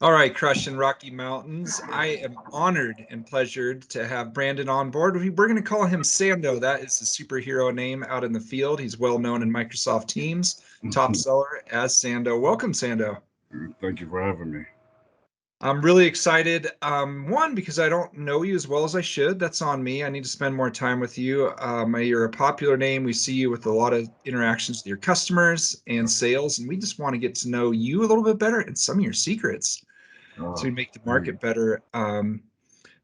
All right, crushing Rocky Mountains. I am honored and pleasured to have Brandon on board. We're going to call him Sando. That is his superhero name out in the field. He's well known in Microsoft Teams, top seller as Sando. Welcome, Sando. Thank you for having me. I'm really excited. One, because I don't know you as well as I should. That's on me. I need to spend more time with you. You're a popular name. We see you with a lot of interactions with your customers and sales, and we just want to get to know you a little bit better and some of your secrets Uh, to make the Thank you. market better.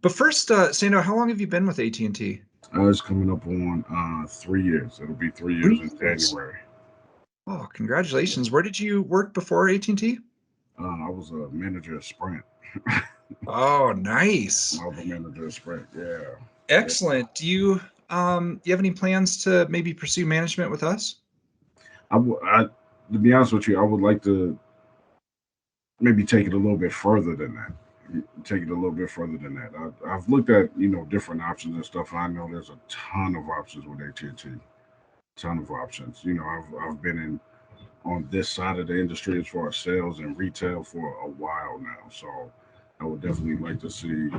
But first, Sando, how long have you been with AT&T? It's coming up on 3 years. It'll be 3 years in 3 years. January. Oh, congratulations. Where did you work before AT&T? I was a manager at Sprint. Oh, nice. I was a manager at Sprint. Yeah. Yeah. Excellent. Do you have any plans to maybe pursue management with us? To be honest with you, I would like to maybe take it a little bit further than that. Take it a little bit further than that. I've looked at different options and stuff. I know there's a ton of options with AT&T. Ton of options. I've been in on this side of the industry as far as sales and retail for a while now. So I would definitely like to see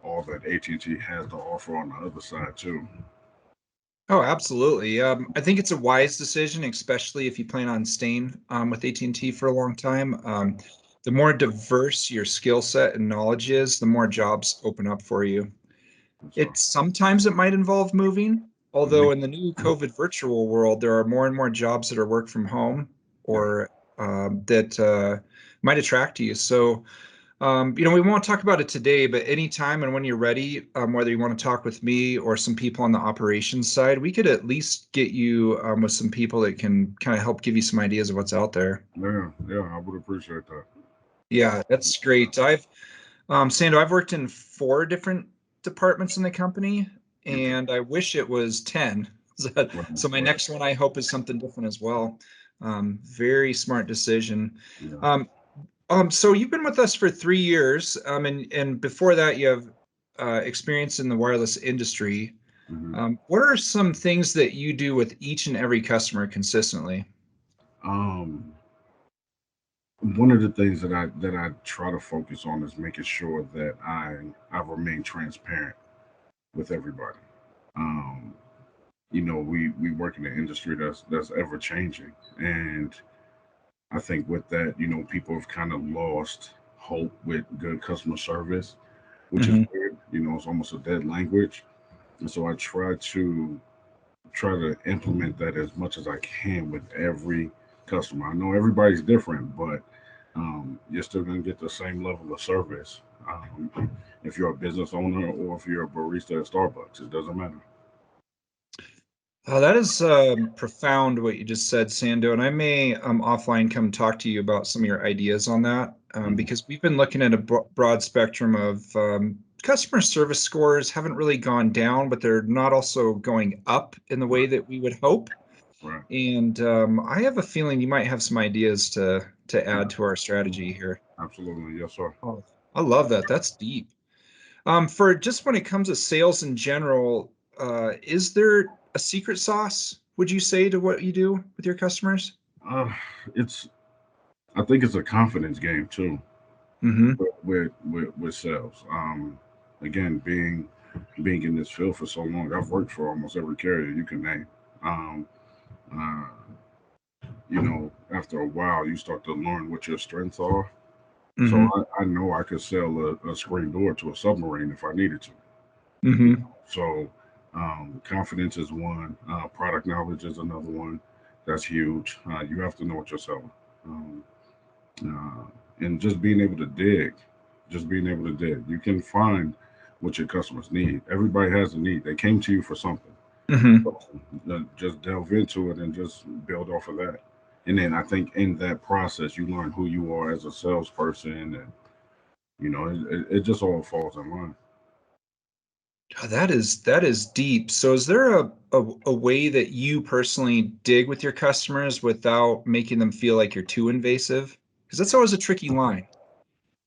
all that AT&T has to offer on the other side too. Oh, absolutely. I think it's a wise decision, especially if you plan on staying with AT&T for a long time. The more diverse your skill set and knowledge is, the more jobs open up for you. So Sometimes it might involve moving, mhm, although in the new COVID virtual world, there are more and more jobs that are work from home yeah, or that might attract you. So, we won't talk about it today, but anytime and when you're ready, whether you want to talk with me or some people on the operations side, we could at least get you with some people that can kind of help give you some ideas of what's out there. yeah. I would appreciate that. Yeah, that's great. Sando, I've worked in four different departments in the company, Okay. and I wish it was 10. So so my Well, next one, I hope, is something different as well. Very smart decision. yeah. Um, so you've been with us for 3 years, and before that, you have experience in the wireless industry. hmm What are some things that you do with each and every customer consistently? Um, One of the things that I try to focus on is making sure that I remain transparent with everybody. Um, we work in an industry that's ever changing, and I think with that, people have kind of lost hope with good customer service, which is Hmm. weird. It's almost a dead language, and so I try to implement that as much as I can with every customer. I know everybody's different, but you're still going to get the same level of service. If you're a business owner or if you're a barista at Starbucks, it doesn't matter. That is profound what you just said, Sando, and I may offline come talk to you about some of your ideas on that hmm because we've been looking at a broad spectrum of customer service scores haven't really gone down, but they're not also going up in the way Right, that we would hope. right. And I have a feeling you might have some ideas to Yeah, add to our absolutely, strategy here. absolutely. Yes, sir. Oh, I love that. That's deep. For just when it comes to sales in general, is there a secret sauce, would you say, to what you do with your customers? Uh, it's I think it's a confidence game too Hmm. with sales. Again, being in this field for so long, I've worked for almost every carrier you can name. Um, uh, After a while, you start to learn what your strengths are. So Hmm. I know I could sell a screen door to a submarine if I needed to. Hmm. So confidence is one. Product knowledge is another one. That's huge. You have to know what you're selling. Um, and just being able to dig, just being able to dig. You can find what your customers need. Everybody has a need. They came to you for something. Hmm. So just delve into it and just build off of that. And then I think in that process, you learn who you are as a salesperson, and it just all falls in line. That is deep. So is there a way that you personally dig with your customers without making them feel like you're too invasive? Because that's always a tricky line.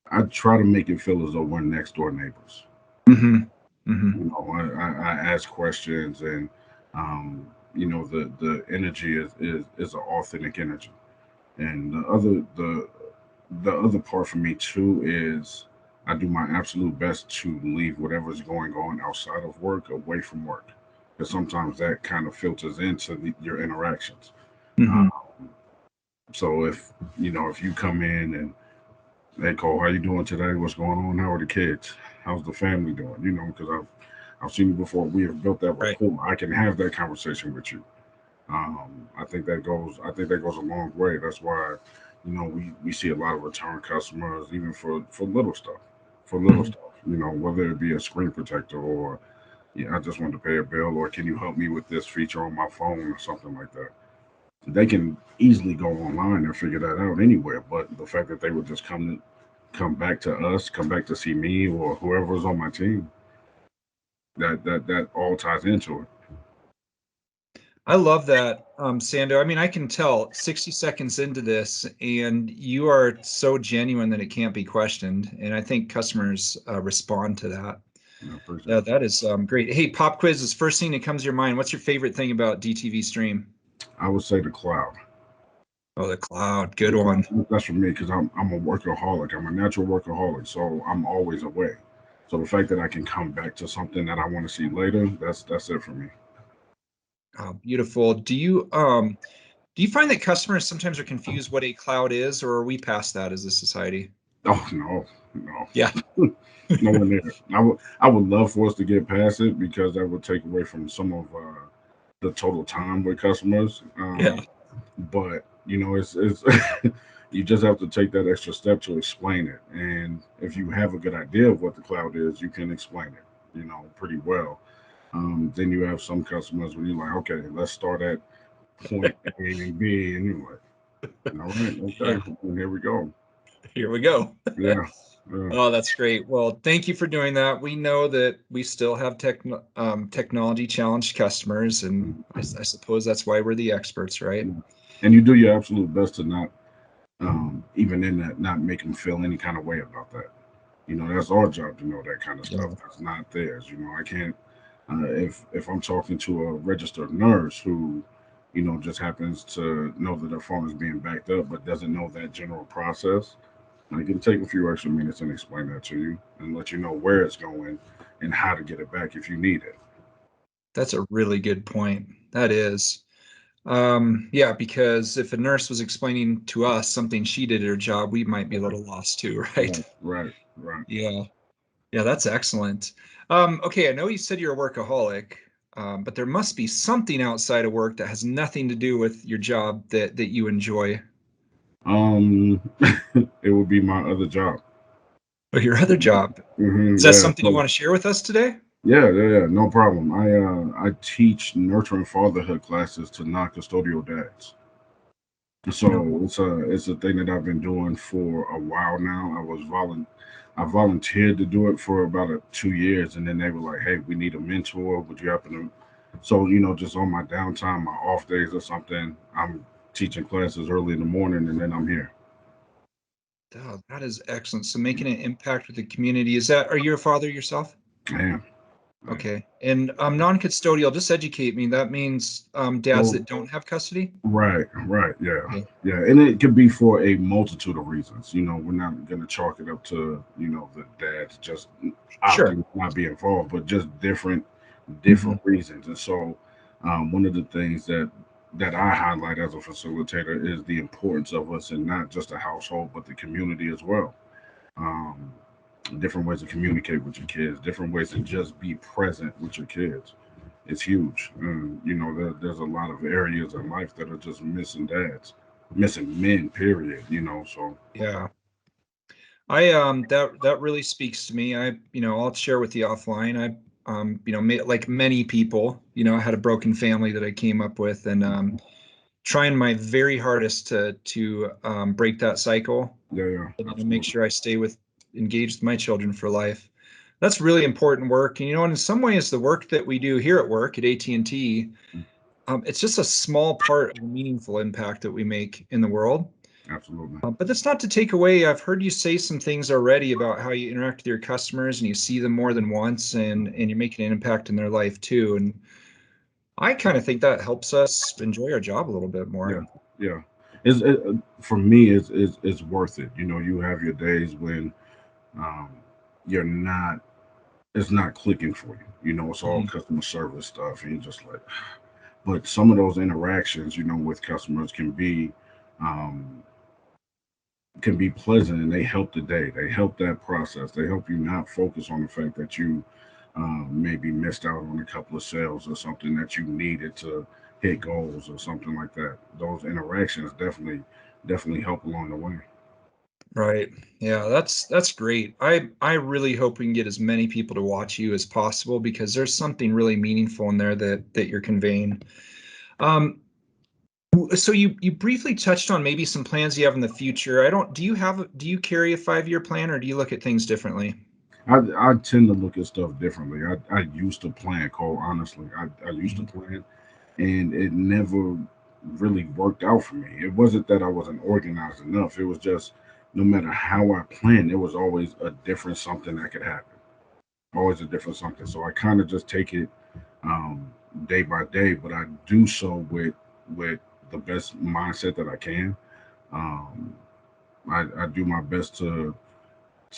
I try to make it feel as though we're next door neighbors. Hmm. Hmm. I ask questions, and um, the energy is an authentic energy. And the the other part for me too is I do my absolute best to leave whatever's going on outside of work away from work, because sometimes that kind of filters into your interactions. Hmm. So if if you come in and hey Cole, how you doing today? What's going on? How are the kids? How's the family doing? Because I've seen you before. We have built that Right. rapport. I can have that conversation with you. Um, I think that goes a long way. That's why, we see a lot of return customers, even for little stuff, for little Mhm. stuff. Whether it be a screen protector or yeah, I just want to pay a bill, or can you help me with this feature on my phone or something like that. They can easily go online and figure that out anywhere. But the fact that they would just come back to us, come back to see me or whoever's on my team, that all ties into it. I love that, Sando. I mean, I can tell 60 seconds into this, and you are so genuine that it can't be questioned. And I think customers respond to that. I appreciate Yeah, it. that is great. Hey, pop quiz is first thing that comes to your mind. What's your favorite thing about DTV Stream? I would say the cloud. Oh, the cloud. Good The cloud. one. That's for me because I'm a workaholic. I'm a natural workaholic, so I'm always away. So the fact that I can come back to something that I want to see later, that's it for me. Oh, beautiful. Do you find that customers sometimes are confused what a cloud is, or are we past that as a society? Oh no, no, Yeah. nowhere near. I would love for us to get past it because that would take away from some of the total time with customers. Yeah. But it's you just have to take that extra step to explain it. And if you have a good idea of what the cloud is, you can explain it, pretty well. Then you have some customers when you're like, okay, let's start at point A and B, and you're like, all right, Yeah. okay, well, here we go. Here we go. Yeah, yeah, Oh, that's great. Well, thank you for doing that. We know that we still have technology challenged customers, and I suppose that's why we're the experts, right? yeah. And you do your absolute best to not, even in that, not make them feel any kind of way about that. That's our job to know that kind of stuff. Yeah. That's not theirs. I can't. If I'm talking to a registered nurse who, just happens to know that their phone is being backed up, but doesn't know that general process, I can take a few extra minutes and explain that to you and let you know where it's going and how to get it back if you need it. That's a really good point. That is. Yeah, because if a nurse was explaining to us something she did at her job, we might be a little lost too, right? Right, right, right. Yeah. Yeah, that's excellent. Okay, I know you said you're a workaholic, but there must be something outside of work that has nothing to do with your job that you enjoy. Um, it would be my other job. Or your other job. Is that Yeah. something you So want to share with us today? yeah. No problem. I teach nurturing fatherhood classes to non-custodial dads. No. So it's a thing that I've been doing for a while now. I volunteered to do it for about 2 years, and then they were like, "Hey, we need a mentor. Would you happen to?" So just on my downtime, my off days or something, I'm teaching classes early in the morning, and then I'm here. Oh, that is excellent. So making an impact with the community. Are you a father yourself? I am. I am. Okay. And non-custodial, just educate me. That means dads So that don't have custody? right, yeah, Okay. yeah, and it could be for a multitude of reasons. We're not gonna chalk it up to the dads just Sure. opting not be involved, but just different Hmm. reasons. And so, one of the things that I highlight as a facilitator is the importance of us in not just a household, but the community as well. Um, Different ways to communicate with your kids, different ways to just be present with your kids. It's huge. And, there's a lot of areas in life that are just missing dads, missing men, period. So Yeah. That really speaks to me. I'll share with you offline. Like many people, I had a broken family that I came up with, and trying my very hardest to break that cycle yeah, yeah, and make absolutely. sure I stay engaged with my children for life. That's really important work. And in some ways, the work that we do here at work at AT&T, it's just a small part of the meaningful impact that we make in the world. Absolutely. But that's not to take away. I've heard you say some things already about how you interact with your customers and you see them more than once, and you're making an impact in their life too. And I kind of think that helps us enjoy our job a little bit Yeah, more. yeah. for me, it's worth it. You know, you have your days when um, you're not, it's not clicking for you. You know, it's all Mhm. customer service stuff, and you're just like, but some of those interactions, you know, with customers um, can be pleasant, and they help the day. They help that process. They help you not focus on the fact that you maybe missed out on a couple of sales or something that you needed to hit goals or something like that. Those interactions definitely help along the way. Right. Yeah, that's great. I really hope we can get as many people to watch you as possible because there's something really meaningful in there that you're conveying. Um, so you briefly touched on maybe some plans you have in the future. I don't, do you carry a 5-year plan or do you look at things differently? I tend to look at stuff differently. I used to plan, Cole. Honestly, I used to Mhm. plan, and it never really worked out for me. It wasn't that I wasn't organized enough. It was just no matter how I planned, there was always a different something that could happen. Always a different something. So I kind of just take it um, day by day, but I do so with the best mindset that I can. Um, I do my best to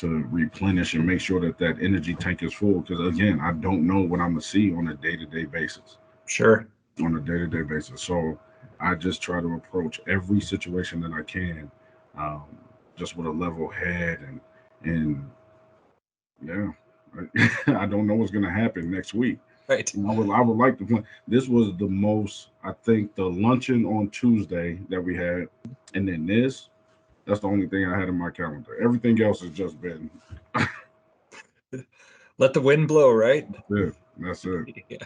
replenish and make sure that that energy tank is full. Because again, I don't know what I'm gonna see on a day to day basis. Sure. On a day to day basis, so I just try to approach every situation that I can, um, just with a level head and yeah, I don't know what's gonna happen next week. Right. I would like to plan. This was the most, I think, the luncheon on Tuesday that we had, and then this. That's the only thing I had in my calendar. Everything else has just been Let the wind blow, right? it. That's it. Yeah.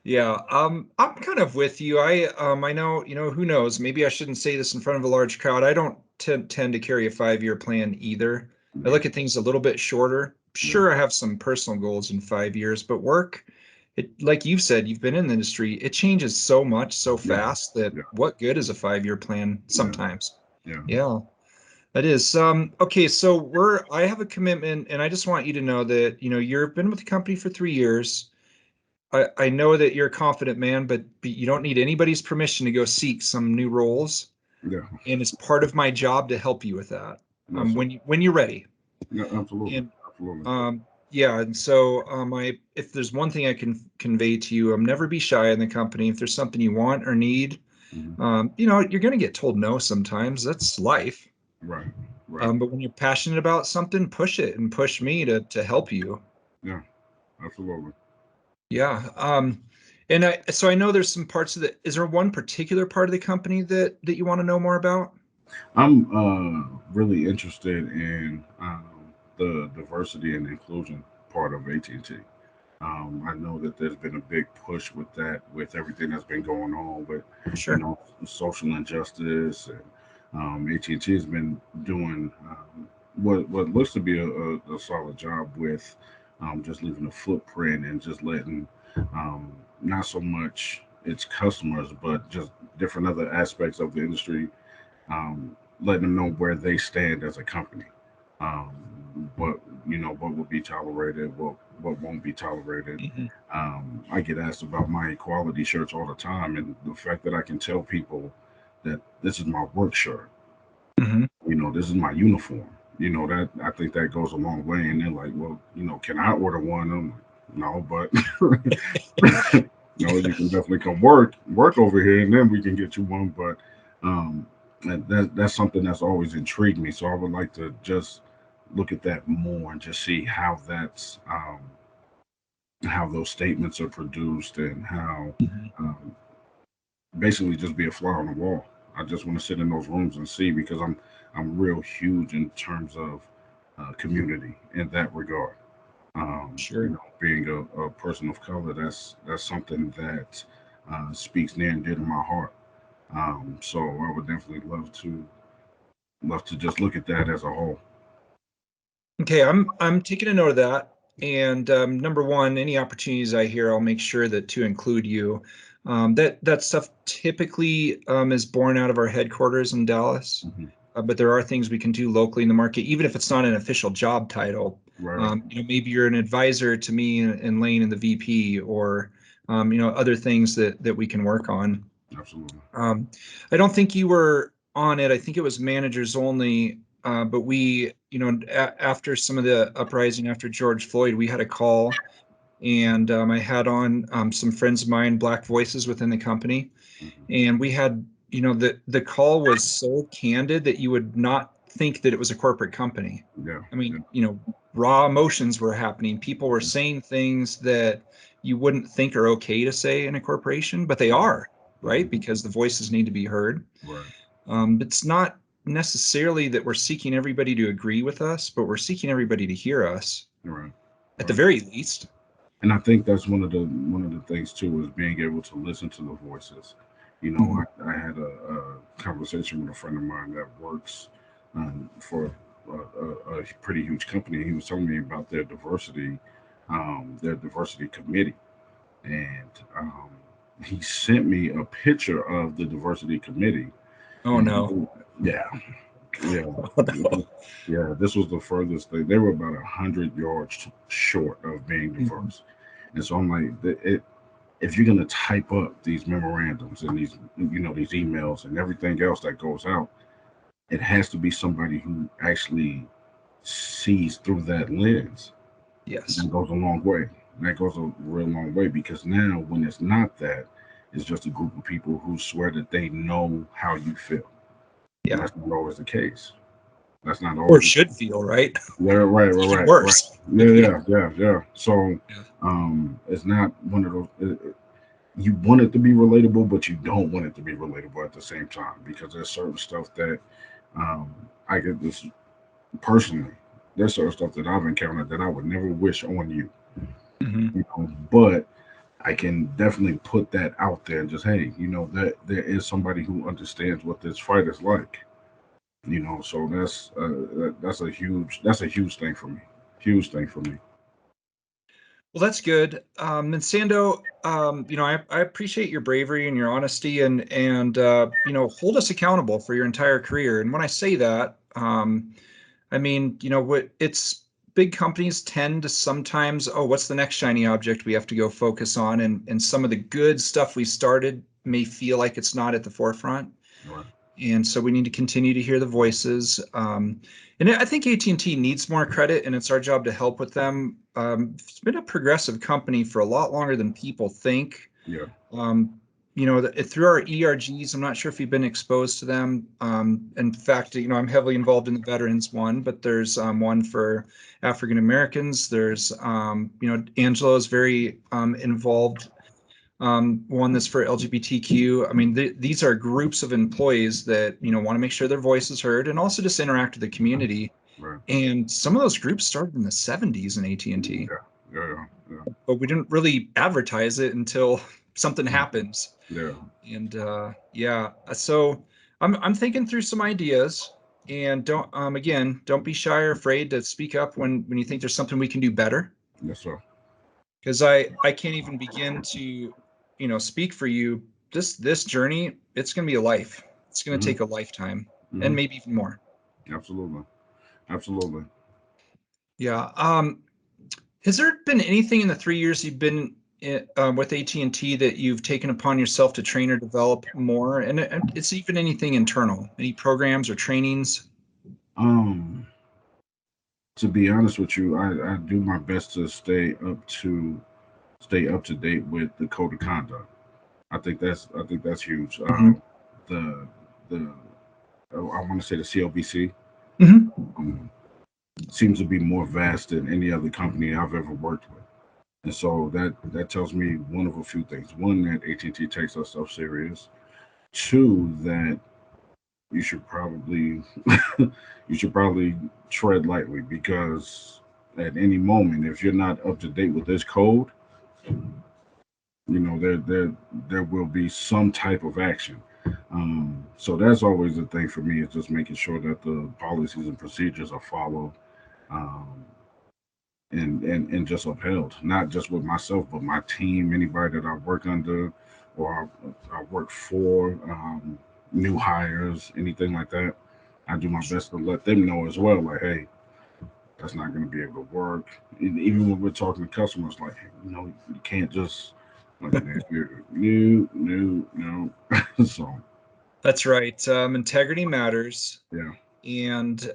Yeah, I'm kind of with you. I know, who knows? Maybe I shouldn't say this in front of a large crowd. I don't tend to carry a 5-year plan either. I Yeah, look at things a little bit shorter. yeah, Sure, I have some personal goals in 5 years, but work, like you've said, you've been in the industry, it changes so much so yeah, fast that yeah, what good is a 5-year plan yeah, sometimes? yeah, Yeah, that is. Okay, so I have a commitment and I just want you to know that, you've been with the company for 3 years. I know that you're a confident man, but you don't need anybody's permission to go seek some new roles. yeah. And it's part of my job to help you with that. Yes, sir. When you're ready. Yeah, absolutely, And absolutely. yeah, and so if there's one thing I can convey to you, never be shy in the company. If there's something you want or need, Hmm. you're going to get told no sometimes. That's life. Right, right. But when you're passionate about something, push it and push me to help you. Yeah, absolutely. Yeah. And I know there's some parts of the, is there one particular part of the company that you want to know more about? I'm really interested in the diversity and inclusion part of AT&T. I know that there's been a big push with that, with everything that's been going on with, you Sure. know, social injustice, and AT&T has been doing what looks to be a solid job with just leaving a footprint and just letting um, not so much its customers, but just different other aspects of the industry, um, letting them know where they stand as a company. Um, what what will be tolerated, what won't be tolerated. Hmm. I get asked about my equality shirts all the time, and the fact that I can tell people that this is my work shirt, Hmm. this is my uniform. That I think that goes a long way. And they're like, well, can I order one? I'm like, no, but no, you can definitely come work over here, and then we can get you one. But um, that's something that's always intrigued me. So I would like to just look at that more and just see how those statements are produced, and how Hmm. um, basically just be a fly on the wall. I just want to sit in those rooms and see, because I'm real huge in terms of community in that regard. Sure. Being a person of color, that's something that speaks near and dear to my heart. So I would definitely love to just look at that as a whole. Okay, I'm taking a note of that. And number one, any opportunities I hear, I'll make sure that to include you. That stuff typically is born out of our headquarters in Dallas, Hmm. but there are things we can do locally in the market, even if it's not an official job title. Right. Maybe you're an advisor to me and Lane and the VP, or other things that we can work on. Absolutely. Um, I don't think you were. on it. I think it was managers only. But we, after some of the uprising after George Floyd, we had a call, and I had on some friends of mine, Black voices within the company, Hmm. and we had, the call was so candid that you would not think that it was a corporate company. Yeah. I Yeah. mean, raw emotions were happening. People were Mhm. saying things that you wouldn't think are okay to say in a corporation, but they are, right? Mhm. Because the voices need to be heard. Right. It's not necessarily that we're seeking everybody to agree with us, but we're seeking everybody to hear us Right. at the Right. very least. And I think that's one of the things too is being able to listen to the voices. Mhm. I had a conversation with a friend of mine that works for a pretty huge company. He was telling me about their diversity committee, and he sent me a picture of the diversity committee. Oh And no. yeah, yeah, Oh no. yeah. This was the furthest thing. They were about 100 yards short of being Mhm. diverse. And so I'm like, if you're gonna type up these memorandums and these emails and everything else that goes out, it has to be somebody who actually sees through that lens. Yes. That goes a long way. That goes a real long way because now when it's not that, it's just a group of people who swear that they know how you feel. And Yeah. that's not always the case. That's not Or always the should case. feel, right? Yeah, right, right, Even right, right. worse. Yeah, yeah, yeah, yeah. So, Yeah. it's not one of those. You want it to be relatable, but you don't want it to be relatable at the same time because there's certain stuff that um, I get this personally. There's certain stuff that I've encountered that I would never wish on you, Hmm. but I can definitely put that out there and just hey, that there is somebody who understands what this fight is like. So that's a huge thing for me. Huge thing for me. Well, that's good. And Sando, I appreciate your bravery and your honesty, and hold us accountable for your entire career. And when I say that, I mean, what it's big companies tend to sometimes, oh, what's the next shiny object we have to go focus on? And some of the good stuff we started may feel like it's not at the forefront. Right. And so we need to continue to hear the voices. And I think AT&T needs more credit, and it's our job to help with them. It's been a progressive company for a lot longer than people think. Yeah. Um, through our ERGs, I'm not sure if you've been exposed to them. In fact, I'm heavily involved in the veterans one, but there's one for African Americans. There's, Angela is very involved, one that's for LGBTQ. I mean, these are groups of employees that want to make sure their voice is heard and also just interact with the community. Right. And some of those groups started in the 70s in AT&T, Yeah. Yeah. Yeah. but we didn't really advertise it until something Yeah. happens. Yeah. And yeah, so I'm thinking through some ideas. And don't be shy or afraid to speak up when you think there's something we can do better, Yes, sir. because I can't even begin to speak for you. This journey, it's going to be a life. It's going to Hmm. take a lifetime, and Hmm. maybe even more. Absolutely. Absolutely. Yeah. Has there been anything in the 3 years you've been with AT&T that you've taken upon yourself to train or develop more? And it's even anything internal, any programs or trainings? Um, to be honest with you, I do my best to stay up to date with the code of conduct. I think that's huge. Hmm. The I want to say the CLBC Hmm. um, seems to be more vast than any other company I've ever worked with. And so that tells me one of a few things. One, that AT&T takes us stuff serious. Two, that you should probably you should probably tread lightly because at any moment, if you're not up to date with this code, there will be some type of action. So that's always the thing for me is just making sure that the policies and procedures are followed, um, and just upheld, not just with myself, but my team, anybody that I work under or I work for, new hires, anything like that. I do my best to let them know as well, like, hey, that's not going to be able to work. And even when we're talking to customers, like, hey, you can't just like no, no, no. So That's right. Integrity matters. Yeah. And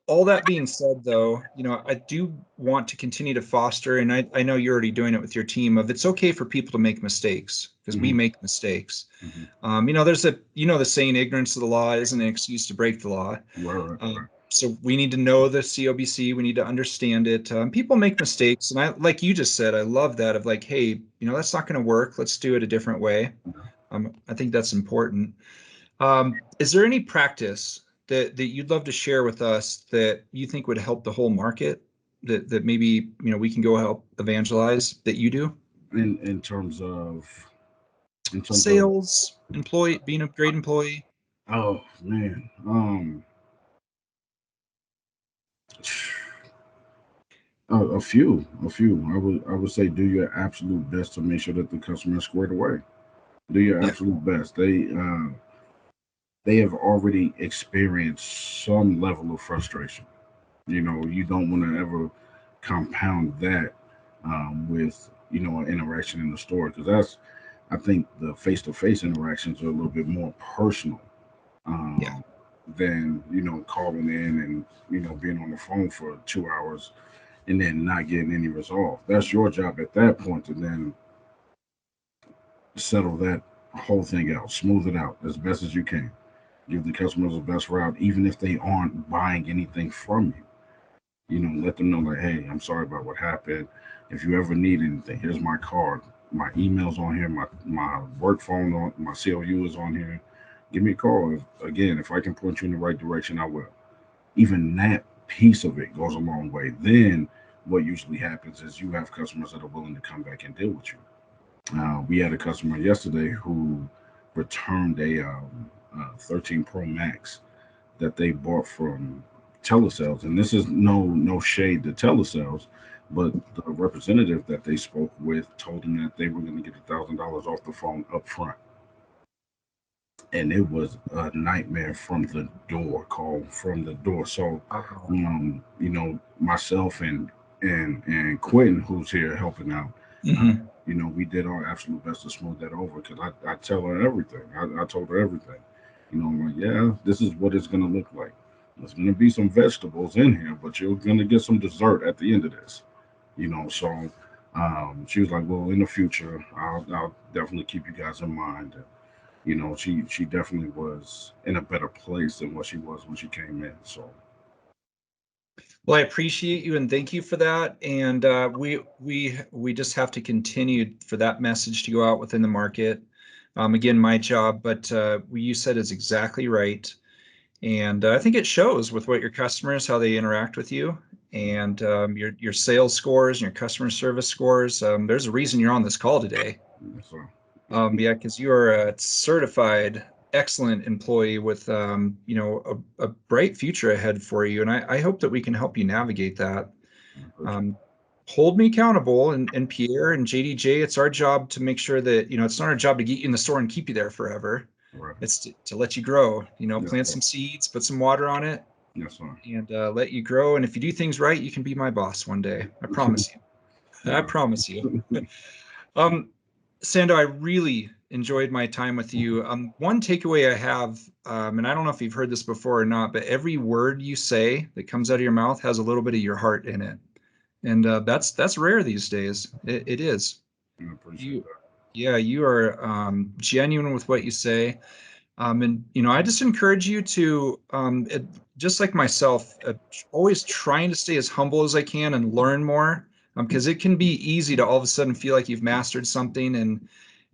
all that being said, though, I do want to continue to foster, and I know you're already doing it with your team, of it's okay for people to make mistakes because we Hmm. make mistakes. Hmm. There's the saying, ignorance of the law isn't an excuse to break the law. Right, right, right. So we need to know the COBC. We need to understand it. People make mistakes, and like you just said, I love that of like, hey, that's not going to work. Let's do it a different way. Yeah. I think that's important. Is there any practice that you'd love to share with us that you think would help the whole market that maybe we can go help evangelize that you do? In terms of in terms of Sales, employee, being a great employee. oh man, a few. I would say do your absolute best to make sure that the customer is squared away. Do your Yeah, absolute best. They have already experienced some level of frustration. You don't want to ever compound that with an interaction in the store, because I think the face-to-face interactions are a little bit more personal yeah. um, than calling in and being on the phone for 2 hours and then not getting any resolve. That's your job at that point to then settle that whole thing out, smooth it out as best as you can. Give the customers the best route, even if they aren't buying anything from you. Let them know, like, hey, I'm sorry about what happened. If you ever need anything, here's my card. My email's on here. My work phone on my COU is on here. Give me a call. Again, if I can point you in the right direction, I will. Even that piece of it goes a long way. Then what usually happens is you have customers that are willing to come back and deal with you. We had a customer yesterday who returned a 13 Pro Max that they bought from telesales, and this is no shade to telesales, but the representative that they spoke with told them that they were going to get $1,000 off the phone up front, and it was a nightmare from the door, call from the door. So, Wow. myself and Quentin, who's here helping out, uh, Hmm. we did our absolute best to smooth that over, because I tell her everything. I told her everything. I'm like, yeah, this is what it's gonna look like. There's gonna be some vegetables in here, but you're gonna get some dessert at the end of this. So she was like, well, in the future, I'll definitely keep you guys in mind. She definitely was in a better place than what she was when she came in. So Well, I appreciate you and thank you for that. And we just have to continue for that message to go out within the market. Again, my job, but what you said is exactly right. And I think it shows with what your customers, how they interact with you, and your sales scores and your customer service scores. There's a reason you're on this call today. so Yeah, because you are a certified, excellent employee with a bright future ahead for you. And I hope that we can help you navigate that. I appreciate Um, Hold me accountable, and Pierre and JDJ. It's our job to make sure that it's not our job to get you in the store and keep you there forever. it. Right. It's to let you grow. Yes, Plant sir. some seeds, put some water on it, Yes, sir. and let you grow. And if you do things right, you can be my boss one day. I promise you. I Wow. promise you. Um, Sando, I really enjoyed my time with you. One takeaway I have, and I don't know if you've heard this before or not, but every word you say that comes out of your mouth has a little bit of your heart in it, and that's rare these days. It is. I appreciate You, that. yeah, you are genuine with what you say. And I just encourage you to, just like myself, always trying to stay as humble as I can and learn more, because it can be easy to all of a sudden feel like you've mastered something, and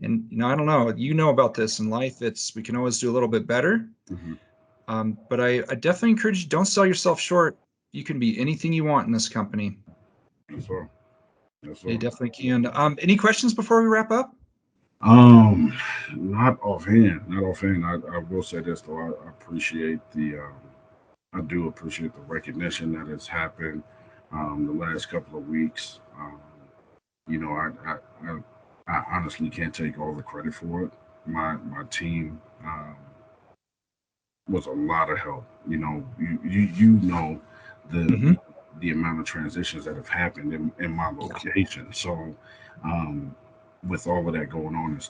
I don't know, about this in life. It's we can always do a little bit better. Hmm. But I definitely encourage you, don't sell yourself short. You can be anything you want in this company. Yes, sir. Yes, You sir. definitely can. Any questions before we wrap up? Um, not offhand. Not offhand. I will say this though. I appreciate I do appreciate the recognition that has happened the last couple of weeks. You know, I honestly can't take all the credit for it. My team was a lot of help. You know the Hmm. the amount of transitions that have happened in my Yeah. location. So, um, with all of that going on and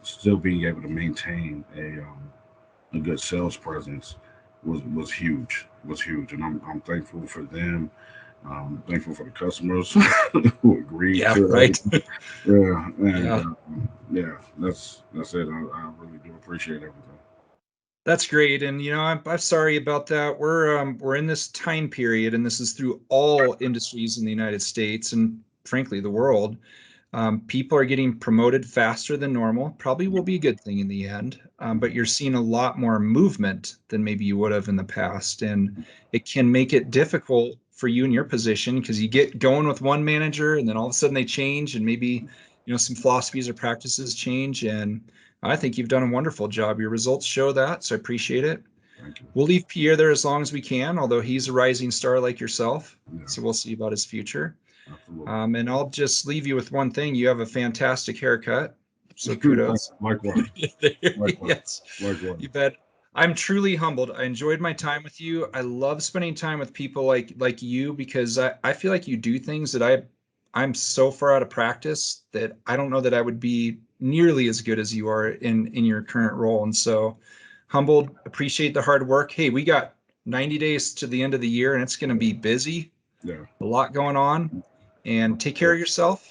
still being able to maintain a good sales presence was huge. Was huge, and I'm thankful for them. Thankful for the customers who agreed Yeah, to right. everything. Yeah, and Yeah. yeah, that's it. I really do appreciate everything. That's great, and I'm sorry about that. We're in this time period, and this is through all industries in the United States and frankly the world. People are getting promoted faster than normal. Probably will be a good thing in the end, but you're seeing a lot more movement than maybe you would have in the past, and it can make it difficult for you in your position because you get going with one manager, and then all of a sudden they change, and maybe some philosophies or practices change. And I think you've done a wonderful job. Your results show that, so I appreciate it. Thank you. We'll leave Pierre there as long as we can, although he's a rising star like yourself. Yeah, So we'll see about his future. absolutely. And I'll just leave you with one thing. You have a fantastic haircut. So kudos. Likewise, likewise, Yes, likewise. you bet. I'm truly humbled. I enjoyed my time with you. I love spending time with people like you because I feel like you do things that I'm so far out of practice that I don't know that I would be nearly as good as you are in your current role. And so humbled, appreciate the hard work. Hey, we got 90 days to the end of the year and it's going to Yeah, be busy, yeah. a lot going on. And take care Well, of yourself.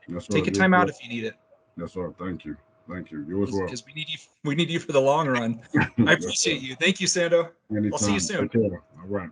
yes, sir. Take a You as time out well. if you need it, Yes, sir. Thank you. You as well. because we need you for the long run. I Yes, sir. appreciate you. Thank you, Sando. I'll see you Anytime. soon. Take care. All right.